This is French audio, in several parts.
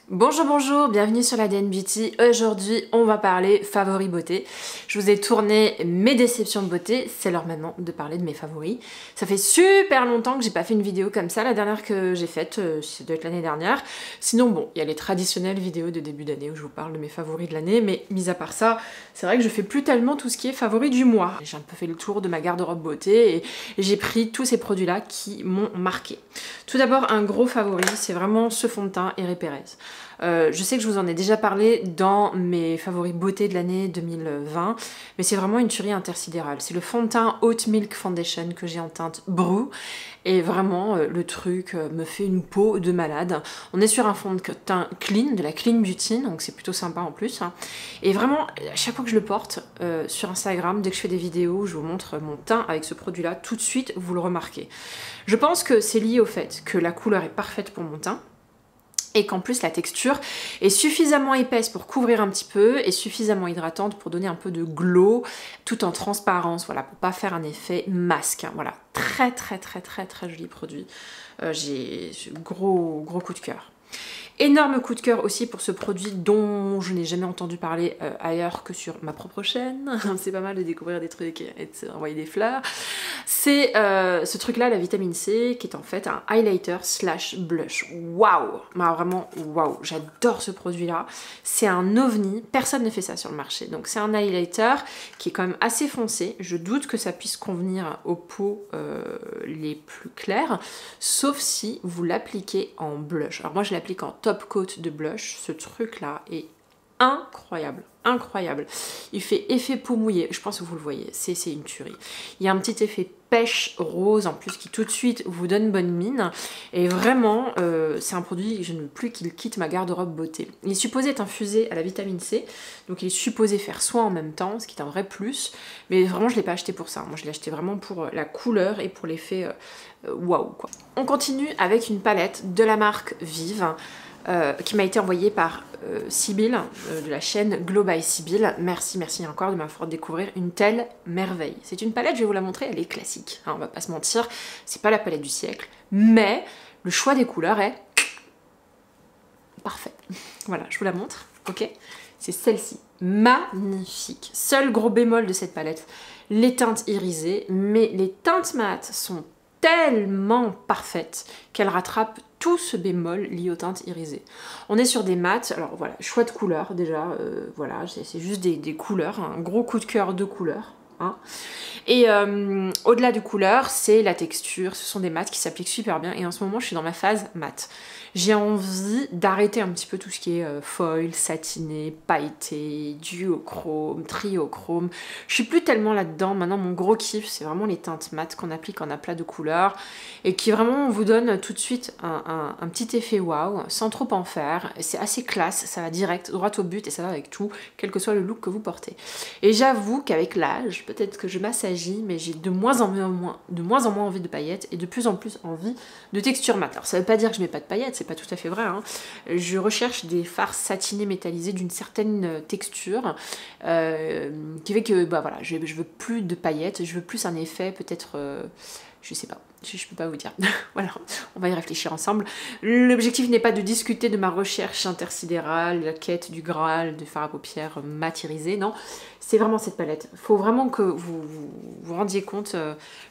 Bonjour, bonjour, bienvenue sur la DN Beauty. Aujourd'hui, on va parler favoris beauté. Je vous ai tourné mes déceptions de beauté, c'est l'heure maintenant de parler de mes favoris. Ça fait super longtemps que j'ai pas fait une vidéo comme ça, la dernière que j'ai faite, ça doit être l'année dernière. Sinon bon, il y a les traditionnelles vidéos de début d'année où je vous parle de mes favoris de l'année, mais mis à part ça, c'est vrai que je fais plus tellement tout ce qui est favoris du mois. J'ai un peu fait le tour de ma garde-robe beauté et j'ai pris tous ces produits-là qui m'ont marqué. Tout d'abord, un gros favori, c'est vraiment ce fond de teint Herré Perez. Je sais que je vous en ai déjà parlé dans mes favoris beauté de l'année 2020, mais c'est vraiment une tuerie intersidérale. C'est le fond de teint Oat Milk Foundation que j'ai en teinte Brue, et vraiment le truc me fait une peau de malade. On est sur un fond de teint clean, de la clean beauty, donc c'est plutôt sympa en plus. Et vraiment, à chaque fois que je le porte sur Instagram, dès que je fais des vidéos où je vous montre mon teint avec ce produit-là, tout de suite vous le remarquez. Je pense que c'est lié au fait que la couleur est parfaite pour mon teint, et qu'en plus la texture est suffisamment épaisse pour couvrir un petit peu et suffisamment hydratante pour donner un peu de glow tout en transparence, voilà, pour pas faire un effet masque, hein. Voilà, très joli produit. J'ai gros coup de cœur. Énorme coup de cœur aussi pour ce produit dont je n'ai jamais entendu parler ailleurs que sur ma propre chaîne. C'est pas mal de découvrir des trucs et de s'envoyer des fleurs. C'est ce truc-là, la vitamine C, qui est en fait un highlighter slash blush. Waouh! Vraiment, waouh! J'adore ce produit-là. C'est un ovni, personne ne fait ça sur le marché. Donc c'est un highlighter qui est quand même assez foncé. Je doute que ça puisse convenir aux peaux les plus claires, sauf si vous l'appliquez en blush. Alors moi je l'applique en top coat de blush. Ce truc-là est incroyable, incroyable. Il fait effet peau mouillée, je pense que vous le voyez, c'est une tuerie. Il y a un petit effet pêche rose en plus qui tout de suite vous donne bonne mine, et vraiment c'est un produit, je ne veux plus qu'il quitte ma garde-robe beauté. Il est supposé être infusé à la vitamine C, donc il est supposé faire soin en même temps, ce qui est un vrai plus, mais vraiment je ne l'ai pas acheté pour ça. Moi je l'ai acheté vraiment pour la couleur et pour l'effet waouh quoi. On continue avec une palette de la marque Vive, qui m'a été envoyée par Sybille de la chaîne Glow by Sybille. Merci encore de m'avoir découvrir une telle merveille. C'est une palette, je vais vous la montrer, elle est classique, hein, on va pas se mentir, c'est pas la palette du siècle, mais le choix des couleurs est parfait. Voilà, je vous la montre, ok? C'est celle-ci, magnifique. Seul gros bémol de cette palette, les teintes irisées, mais les teintes mates sont tellement parfaites qu'elles rattrapent tout ce bémol lié aux teintes irisées. On est sur des mates, alors voilà, choix de couleurs déjà, voilà, c'est juste des couleurs, un gros coup de cœur de couleurs. Hein. Et au-delà de couleurs, c'est la texture, ce sont des mates qui s'appliquent super bien, et en ce moment je suis dans ma phase mat. J'ai envie d'arrêter un petit peu tout ce qui est foil, satiné, pailleté, duochrome, triochrome. Je suis plus tellement là-dedans. Maintenant mon gros kiff c'est vraiment les teintes mates qu'on applique en aplat de couleurs et qui vraiment vous donnent tout de suite un petit effet waouh sans trop en faire. C'est assez classe, ça va direct, droit au but et ça va avec tout, quel que soit le look que vous portez. Et j'avoue qu'avec l'âge, peut-être que je m'assagie, mais j'ai de moins en moins envie de paillettes et de plus en plus envie de texture mat. Alors ça veut pas dire que je mets pas de paillettes, c'est pas tout à fait vrai, hein. Je recherche des fards satinés métallisés d'une certaine texture qui fait que bah voilà, je veux plus de paillettes, je veux plus un effet peut-être je sais pas, je peux pas vous dire. Voilà, on va y réfléchir ensemble. L'objectif n'est pas de discuter de ma recherche intersidérale, la quête du Graal, de fard à paupières matirisé, non. C'est vraiment cette palette. Faut vraiment que vous rendiez compte.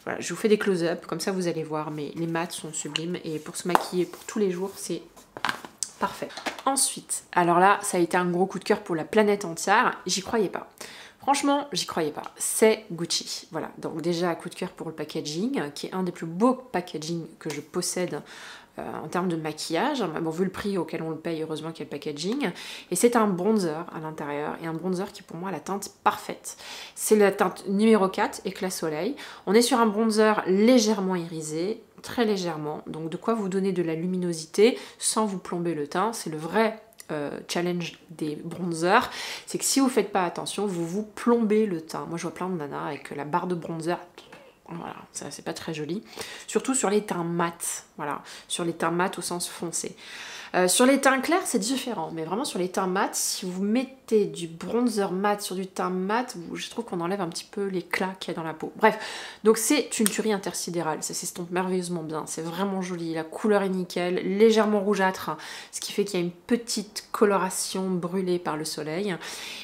Voilà, je vous fais des close-up, comme ça vous allez voir, mais les mats sont sublimes et pour se maquiller pour tous les jours, c'est parfait. Ensuite, alors là, ça a été un gros coup de cœur pour la planète entière, j'y croyais pas. Franchement, j'y croyais pas. C'est Gucci. Voilà, donc déjà coup de cœur pour le packaging, qui est un des plus beaux packaging que je possède en termes de maquillage. Bon, vu le prix auquel on le paye, heureusement qu'il y a le packaging. Et c'est un bronzer à l'intérieur, et un bronzer qui pour moi a la teinte parfaite. C'est la teinte numéro 4, éclat soleil. On est sur un bronzer légèrement irisé, très légèrement, donc de quoi vous donner de la luminosité sans vous plomber le teint. C'est le vrai challenge des bronzers, c'est que si vous faites pas attention, vous vous plombez le teint. Moi je vois plein de nanas avec la barre de bronzer, voilà, ça c'est pas très joli, surtout sur les teints mat, voilà, sur les teints mat au sens foncé. Sur les teints clairs, c'est différent, mais vraiment sur les teints mat, si vous mettez du bronzer mat sur du teint mat, je trouve qu'on enlève un petit peu l'éclat qu'il y a dans la peau. Bref, donc c'est une tuerie intersidérale, ça s'estompe merveilleusement bien, c'est vraiment joli, la couleur est nickel, légèrement rougeâtre, ce qui fait qu'il y a une petite coloration brûlée par le soleil,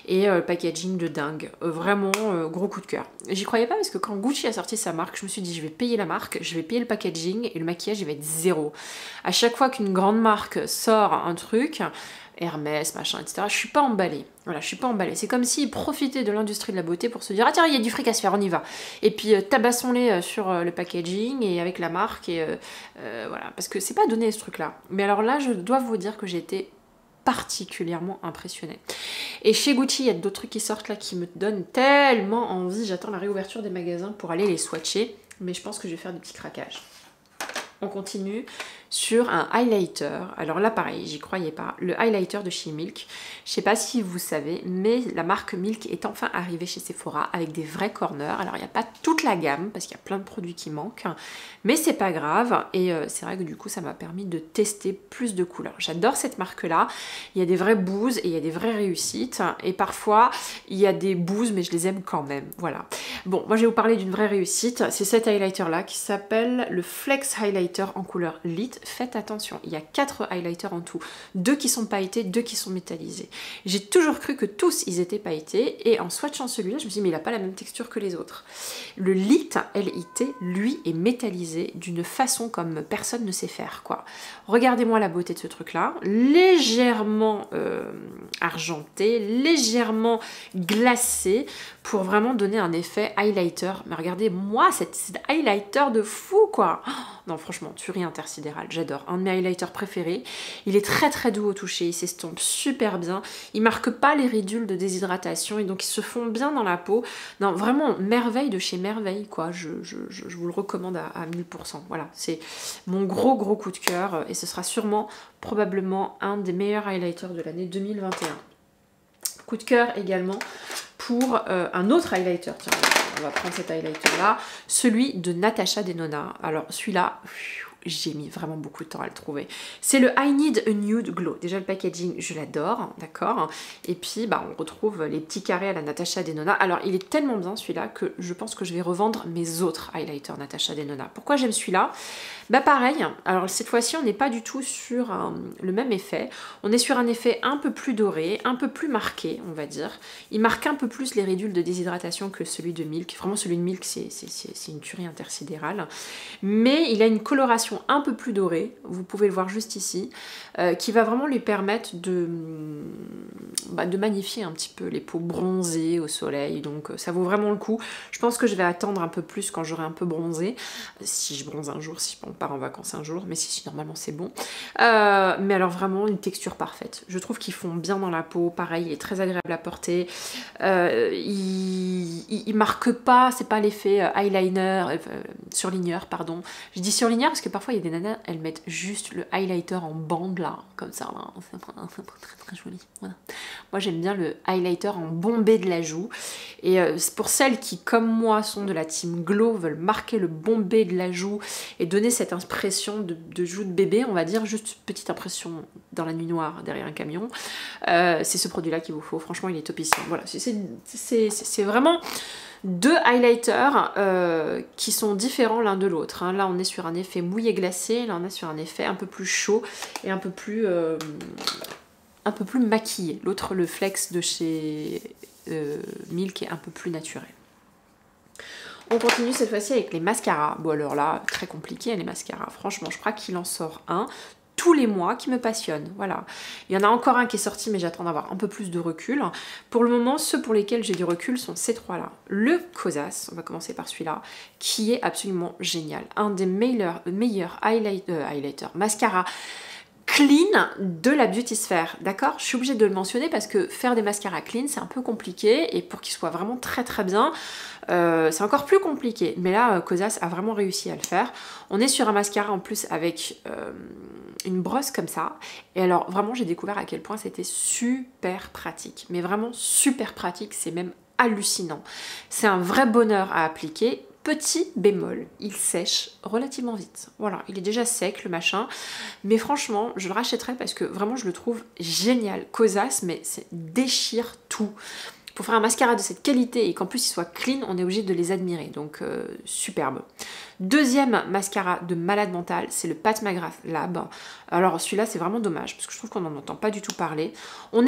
et packaging de dingue, vraiment gros coup de cœur. J'y croyais pas parce que quand Gucci a sorti sa marque, je me suis dit je vais payer la marque, je vais payer le packaging, et le maquillage il va être zéro. À chaque fois qu'une grande marque sort un truc, Hermès, machin, etc., je suis pas emballée. Voilà, je suis pas emballée. C'est comme s'ils profitaient de l'industrie de la beauté pour se dire ah tiens, il y a du fric à se faire, on y va. Et puis tabassons-les sur le packaging et avec la marque, et voilà, parce que c'est pas donné ce truc-là. Mais alors là, je dois vous dire que j'ai été particulièrement impressionnée. Et chez Gucci, il y a d'autres trucs qui sortent là qui me donnent tellement envie. J'attends la réouverture des magasins pour aller les swatcher, mais je pense que je vais faire des petits craquages. On continue sur un highlighter. Alors là pareil, j'y croyais pas. Le highlighter de chez Milk. Je sais pas si vous savez, mais la marque Milk est enfin arrivée chez Sephora avec des vrais corners. Alors il n'y a pas toute la gamme parce qu'il y a plein de produits qui manquent, mais c'est pas grave. Et c'est vrai que du coup ça m'a permis de tester plus de couleurs. J'adore cette marque là. Il y a des vraies bouses et il y a des vraies réussites. Et parfois il y a des bouses mais je les aime quand même. Voilà. Bon, moi je vais vous parler d'une vraie réussite. C'est cet highlighter là qui s'appelle le Flex Highlighter en couleur Lit. Faites attention, il y a 4 highlighters en tout, 2 qui sont pailletés, 2 qui sont métallisés. J'ai toujours cru que tous ils étaient pailletés et en swatchant celui-là, je me suis dit mais il n'a pas la même texture que les autres. Le Lit, L-I-T, lui est métallisé d'une façon comme personne ne sait faire quoi. Regardez-moi la beauté de ce truc-là, légèrement argenté, légèrement glacé pour vraiment donner un effet highlighter. Mais regardez-moi cet highlighter de fou quoi. Oh, non franchement, tuerie intersidérale, j'adore. Un de mes highlighters préférés. Il est très très doux au toucher, il s'estompe super bien. Il marque pas les ridules de déshydratation et donc ils se font bien dans la peau. Non, vraiment merveille de chez merveille quoi. Je vous le recommande à 1000%. Voilà, c'est mon gros coup de cœur et ce sera sûrement probablement un des meilleurs highlighters de l'année 2021. Coup de cœur également pour un autre highlighter. Tiens, on va prendre cet highlighter là, celui de Natasha Denona. Alors celui-là, j'ai mis vraiment beaucoup de temps à le trouver. C'est le I Need a Nude Glow. Déjà le packaging, je l'adore, d'accord. Et puis bah, on retrouve les petits carrés à la Natasha Denona. Alors il est tellement bien celui-là que je pense que je vais revendre mes autres highlighters Natasha Denona. Pourquoi j'aime celui-là? Bah pareil, alors cette fois-ci on n'est pas du tout sur le même effet. On est sur un effet un peu plus doré, un peu plus marqué on va dire. Il marque un peu plus les ridules de déshydratation que celui de Milk. Vraiment celui de Milk c'est une tuerie intersidérale. Mais il a une coloration un peu plus dorée, vous pouvez le voir juste ici, qui va vraiment lui permettre de magnifier un petit peu les peaux bronzées au soleil. Donc ça vaut vraiment le coup. Je pense que je vais attendre un peu plus quand j'aurai un peu bronzé. Si je bronze un jour, si on part en vacances un jour, mais si normalement c'est bon. Mais alors vraiment une texture parfaite. Je trouve qu'ils font bien dans la peau. Pareil, il est très agréable à porter. Il marque pas, c'est pas l'effet eyeliner, surligneur, pardon. Je dis surligneur parce que parfois il y a des nanas, elles mettent juste le highlighter en bande là, comme ça, là. C'est très joli. Voilà. Moi j'aime bien le highlighter en bombé de la joue. Et pour celles qui, comme moi, sont de la team glow, veulent marquer le bombé de la joue et donner cette impression de joue de bébé, on va dire, juste petite impression dans la nuit noire derrière un camion, c'est ce produit-là qu'il vous faut. Franchement, il est topissime. Voilà, c'est vraiment deux highlighters qui sont différents l'un de l'autre. Hein. Là, on est sur un effet mouillé glacé, là, on est sur un effet un peu plus chaud et un peu plus maquillé. L'autre, le Flex de chez Milk, est un peu plus naturel. On continue cette fois-ci avec les mascaras. Bon alors là, très compliqué les mascaras. Franchement, je crois qu'il en sort un tous les mois qui me passionne. Voilà. Il y en a encore un qui est sorti, mais j'attends d'avoir un peu plus de recul. Pour le moment, ceux pour lesquels j'ai du recul sont ces trois-là. Le Kosas, on va commencer par celui-là, qui est absolument génial. Un des meilleurs mascaras clean de la beauty sphère, d'accord? Je suis obligée de le mentionner parce que faire des mascaras clean c'est un peu compliqué et pour qu'ils soient vraiment très très bien c'est encore plus compliqué, mais là Kosas a vraiment réussi à le faire. On est sur un mascara en plus avec une brosse comme ça et alors vraiment j'ai découvert à quel point c'était super pratique, mais vraiment super pratique, c'est même hallucinant. C'est un vrai bonheur à appliquer. petit bémol, il sèche relativement vite. Voilà, il est déjà sec le machin, mais franchement, je le rachèterai parce que vraiment je le trouve génial. Cosas, mais c'est déchire tout. Pour faire un mascara de cette qualité et qu'en plus il soit clean, on est obligé de les admirer, donc superbe. Deuxième mascara de malade mental, c'est le Pat McGrath Lab. Alors celui-là c'est vraiment dommage parce que je trouve qu'on n'en entend pas du tout parler. Vous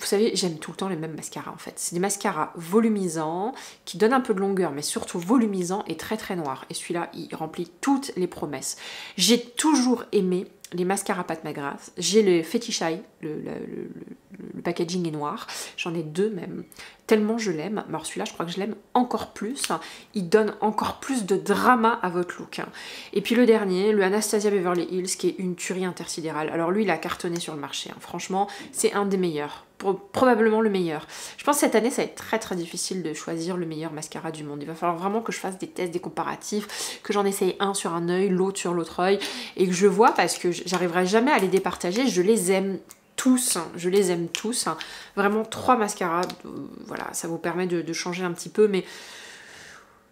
savez, j'aime tout le temps les mêmes mascaras en fait. C'est des mascaras volumisants, qui donnent un peu de longueur, mais surtout volumisants et très très noirs. Et celui-là, il remplit toutes les promesses. J'ai toujours aimé les mascaras Pat McGrath. J'ai le Fetish Eye, le packaging est noir. J'en ai deux même. Tellement je l'aime. Alors celui-là, je crois que je l'aime encore plus. Il donne encore plus de drama à votre look. Et puis le dernier, le Anastasia Beverly Hills, qui est une tuerie intersidérale. Alors lui, il a cartonné sur le marché. Franchement, c'est un des meilleurs. Probablement le meilleur. Je pense que cette année, ça va être très très difficile de choisir le meilleur mascara du monde. Il va falloir vraiment que je fasse des tests, des comparatifs, que j'en essaye un sur un œil, l'autre sur l'autre œil, et que je vois parce que j'arriverai jamais à les départager. Je les aime tous, je les aime tous. Vraiment 3 mascaras, voilà, ça vous permet de changer un petit peu, mais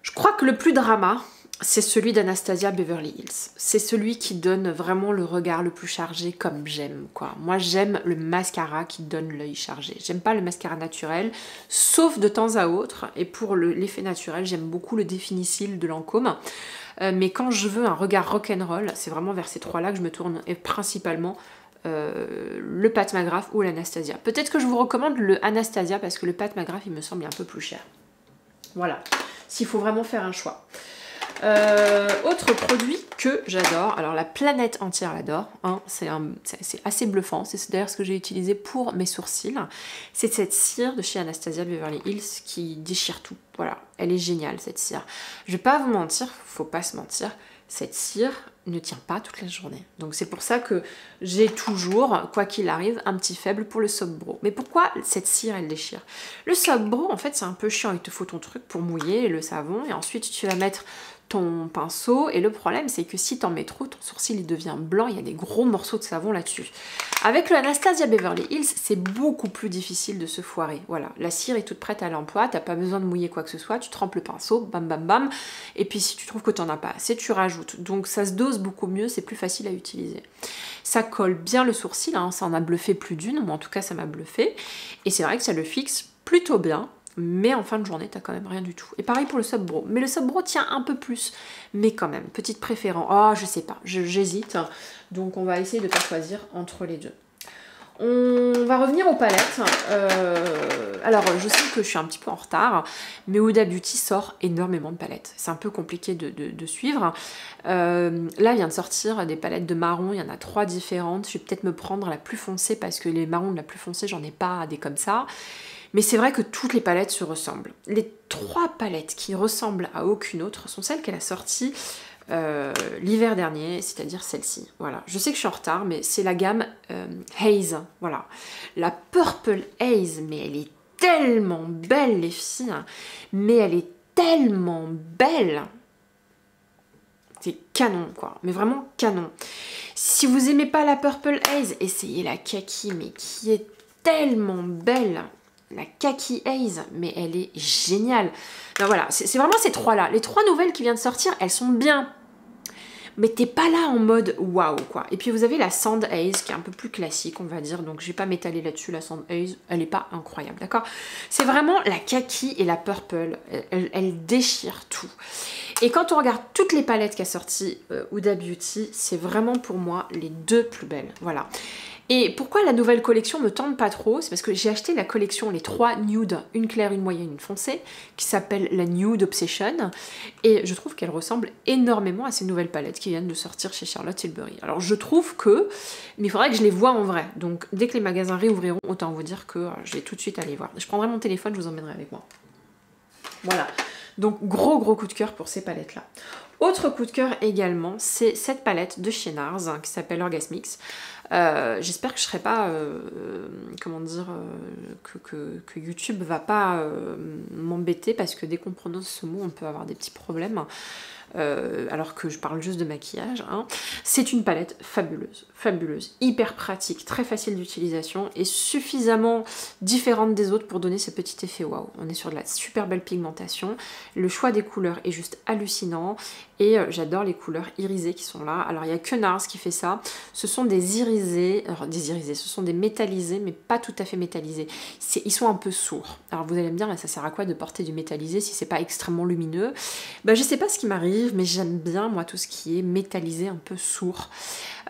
je crois que le plus drama, c'est celui d'Anastasia Beverly Hills. C'est celui qui donne vraiment le regard le plus chargé comme j'aime, quoi. Moi, j'aime le mascara qui donne l'œil chargé. J'aime pas le mascara naturel, sauf de temps à autre. Et pour l'effet naturel, j'aime beaucoup le Définicil de Lancôme. Mais quand je veux un regard rock'n'roll, c'est vraiment vers ces 3-là que je me tourne. Et principalement le Pat McGrath ou l'Anastasia. Peut-être que je vous recommande le Anastasia parce que le Pat McGrath, il me semble un peu plus cher. Voilà, s'il faut vraiment faire un choix. Autre produit que j'adore, alors la planète entière l'adore, hein, c'est assez bluffant, c'est d'ailleurs ce que j'ai utilisé pour mes sourcils, c'est cette cire de chez Anastasia Beverly Hills qui déchire tout, voilà, elle est géniale cette cire. Je vais pas vous mentir, faut pas se mentir, cette cire ne tient pas toute la journée. Donc c'est pour ça que j'ai toujours, quoi qu'il arrive, un petit faible pour le Soap Bro. Mais pourquoi cette cire elle déchire? Le Soap Bro, en fait, c'est un peu chiant, il te faut ton truc pour mouiller le savon et ensuite tu vas mettre ton pinceau et le problème c'est que si t'en mets trop, ton sourcil il devient blanc, il y a des gros morceaux de savon là-dessus. Avec le Anastasia Beverly Hills, c'est beaucoup plus difficile de se foirer. Voilà, la cire est toute prête à l'emploi, t'as pas besoin de mouiller quoi que ce soit, tu trempes le pinceau, bam bam bam, et puis si tu trouves que t'en as pas assez, tu rajoutes. Donc ça se dose beaucoup mieux, c'est plus facile à utiliser. Ça colle bien le sourcil, hein, ça en a bluffé plus d'une, moi en tout cas ça m'a bluffé, et c'est vrai que ça le fixe plutôt bien. Mais en fin de journée, t'as quand même rien du tout. Et pareil pour le Soap Bro. Mais le Soap Bro tient un peu plus. Mais quand même, petite préférence. Oh, je sais pas, j'hésite. Donc on va essayer de pas choisir entre les deux. On va revenir aux palettes. Alors, je sais que je suis un petit peu en retard, mais Huda Beauty sort énormément de palettes. C'est un peu compliqué de suivre. Là, il vient de sortir des palettes de marron. Il y en a 3 différentes. Je vais peut-être me prendre la plus foncée parce que les marrons de la plus foncée, j'en ai pas des comme ça. Mais c'est vrai que toutes les palettes se ressemblent. Les 3 palettes qui ressemblent à aucune autre sont celles qu'elle a sorties l'hiver dernier, c'est-à-dire celle-ci. Voilà, je sais que je suis en retard, mais c'est la gamme Haze. Voilà, la Purple Haze, mais elle est tellement belle, les filles. Mais elle est tellement belle. C'est canon, quoi. Mais vraiment canon. Si vous aimez pas la Purple Haze, essayez la Kaki, mais qui est tellement belle. La Kaki Haze, mais elle est géniale. Donc voilà, c'est vraiment ces 3-là. Les 3 nouvelles qui viennent de sortir, elles sont bien. Mais t'es pas là en mode waouh, quoi. Et puis vous avez la Sand Haze, qui est un peu plus classique, on va dire. Donc je vais pas m'étaler là-dessus, la Sand Haze. Elle est pas incroyable, d'accord? C'est vraiment la Kaki et la Purple. Elle déchire tout. Et quand on regarde toutes les palettes qu'a sorti Huda Beauty, c'est vraiment pour moi les 2 plus belles. Voilà. Et pourquoi la nouvelle collection me tente pas trop? C'est parce que j'ai acheté la collection, les 3 nudes, une claire, une moyenne, une foncée, qui s'appelle la Nude Obsession, et je trouve qu'elle ressemble énormément à ces nouvelles palettes qui viennent de sortir chez Charlotte Tilbury. Alors je trouve que, mais il faudrait que je les voie en vrai, donc dès que les magasins réouvriront, autant vous dire que je vais tout de suite aller voir. Je prendrai mon téléphone, je vous emmènerai avec moi. Voilà, donc gros coup de cœur pour ces palettes là. Autre coup de cœur également, c'est cette palette de chez NARS qui s'appelle Orgasmix. J'espère que je serai pas, comment dire, que YouTube va pas m'embêter parce que dès qu'on prononce ce mot, on peut avoir des petits problèmes. Alors que je parle juste de maquillage, hein. C'est une palette fabuleuse. fabuleuse, hyper pratique, très facile d'utilisation et suffisamment différente des autres pour donner ce petit effet waouh. On est sur de la super belle pigmentation, le choix des couleurs est juste hallucinant et j'adore les couleurs irisées qui sont là. Alors il n'y a que NARS qui fait ça, ce sont des irisés, ce sont des métallisés mais pas tout à fait métallisés, ils sont un peu sourds. Alors vous allez me dire, ça sert à quoi de porter du métallisé si c'est pas extrêmement lumineux? Bah je sais pas ce qui m'arrive mais j'aime bien moi tout ce qui est métallisé un peu sourd.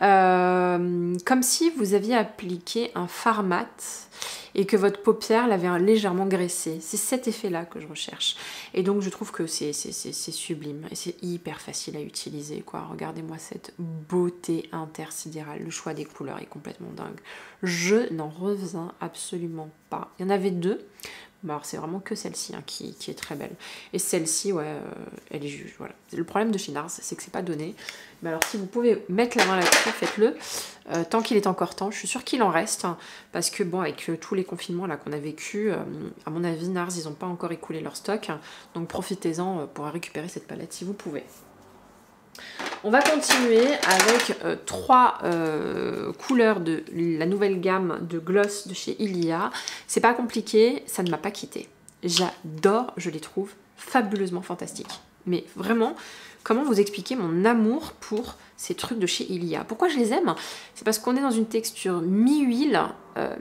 Comme si vous aviez appliqué un fard mat et que votre paupière l'avait légèrement graissé. C'est cet effet-là que je recherche. Et donc je trouve que c'est sublime et c'est hyper facile à utiliser, quoi. Regardez-moi cette beauté intersidérale. Le choix des couleurs est complètement dingue. Je n'en reviens absolument pas. Il y en avait deux. Bah alors c'est vraiment que celle-ci hein, qui est très belle. Et celle-ci, ouais, elle est juge, voilà. Le problème de chez NARS, c'est que c'est pas donné. Mais alors si vous pouvez mettre la main là-dessus, faites-le. Tant qu'il est encore temps, je suis sûre qu'il en reste. Hein, parce que bon, avec tous les confinements là qu'on a vécu, à mon avis, NARS, ils n'ont pas encore écoulé leur stock. Donc profitez-en pour récupérer cette palette si vous pouvez. On va continuer avec trois couleurs de la nouvelle gamme de gloss de chez Ilia. C'est pas compliqué, ça ne m'a pas quitté. J'adore, je les trouve fabuleusement fantastiques. Mais vraiment, comment vous expliquer mon amour pour ces trucs de chez Ilia? Pourquoi je les aime? C'est parce qu'on est dans une texture mi-huile,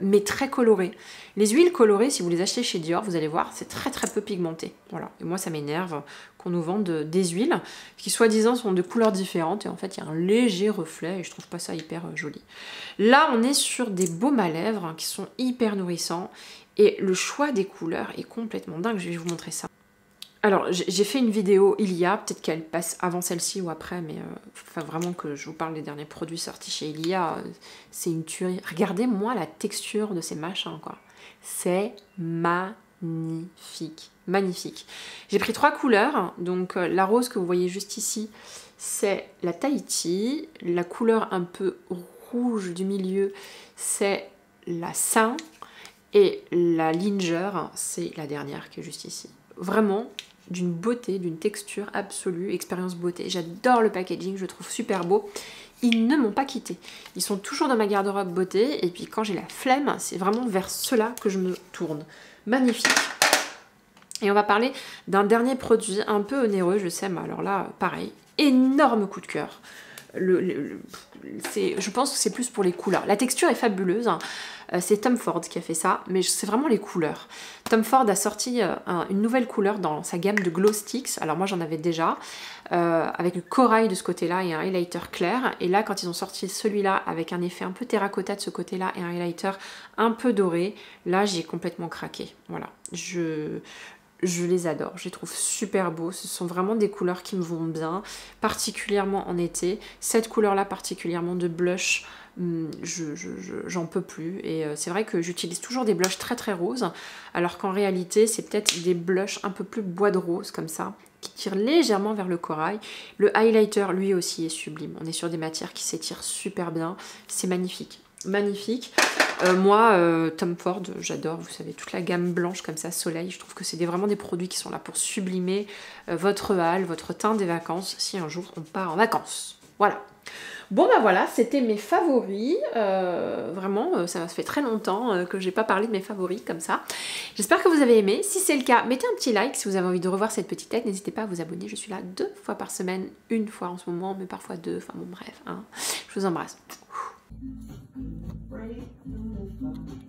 mais très colorée. Les huiles colorées, si vous les achetez chez Dior, vous allez voir, c'est très très peu pigmenté. Voilà. Et moi, ça m'énerve qu'on nous vende des huiles qui, soi-disant, sont de couleurs différentes. Et en fait, il y a un léger reflet et je trouve pas ça hyper joli. Là, on est sur des baumes à lèvres hein, qui sont hyper nourrissants. Et le choix des couleurs est complètement dingue. Je vais vous montrer ça. Alors, j'ai fait une vidéo Ilia, peut-être qu'elle passe avant celle-ci ou après, mais enfin vraiment que je vous parle des derniers produits sortis chez Ilia, c'est une tuerie. Regardez-moi la texture de ces machins, quoi. C'est magnifique, magnifique. J'ai pris trois couleurs, donc la rose que vous voyez juste ici, c'est la Tahiti, la couleur un peu rouge du milieu, c'est la Saint, et la Linger, c'est la dernière qui est juste ici. Vraiment, d'une beauté, d'une texture absolue, expérience beauté. J'adore le packaging, je le trouve super beau. Ils ne m'ont pas quitté. Ils sont toujours dans ma garde-robe beauté et puis quand j'ai la flemme, c'est vraiment vers ceux-là que je me tourne. Magnifique. Et on va parler d'un dernier produit un peu onéreux, je sais, mais alors là, pareil, énorme coup de cœur. Je pense que c'est plus pour les couleurs. La texture est fabuleuse. Hein. C'est Tom Ford qui a fait ça, mais c'est vraiment les couleurs. Tom Ford a sorti une nouvelle couleur dans sa gamme de Glow Sticks. Alors moi j'en avais déjà, avec le corail de ce côté-là et un highlighter clair. Et là quand ils ont sorti celui-là avec un effet un peu terracotta de ce côté-là et un highlighter un peu doré, là j'ai complètement craqué. Voilà, je les adore, je les trouve super beaux, ce sont vraiment des couleurs qui me vont bien, particulièrement en été. Cette couleur-là particulièrement de blush, j'en peux plus. Et c'est vrai que j'utilise toujours des blushs très très roses, alors qu'en réalité c'est peut-être des blushs un peu plus bois de rose comme ça, qui tirent légèrement vers le corail. Le highlighter lui aussi est sublime, on est sur des matières qui s'étirent super bien, c'est magnifique. Magnifique. Moi, Tom Ford, j'adore, vous savez, toute la gamme blanche comme ça, soleil, je trouve que c'est vraiment des produits qui sont là pour sublimer votre hall, votre teint des vacances, si un jour on part en vacances. Voilà. Bon bah voilà, c'était mes favoris, vraiment ça fait très longtemps que j'ai pas parlé de mes favoris comme ça. J'espère que vous avez aimé, si c'est le cas, mettez un petit like si vous avez envie de revoir cette petite tête, n'hésitez pas à vous abonner, je suis là 2 fois par semaine, 1 fois en ce moment, mais parfois 2, enfin bon bref, hein. Je vous embrasse. Break the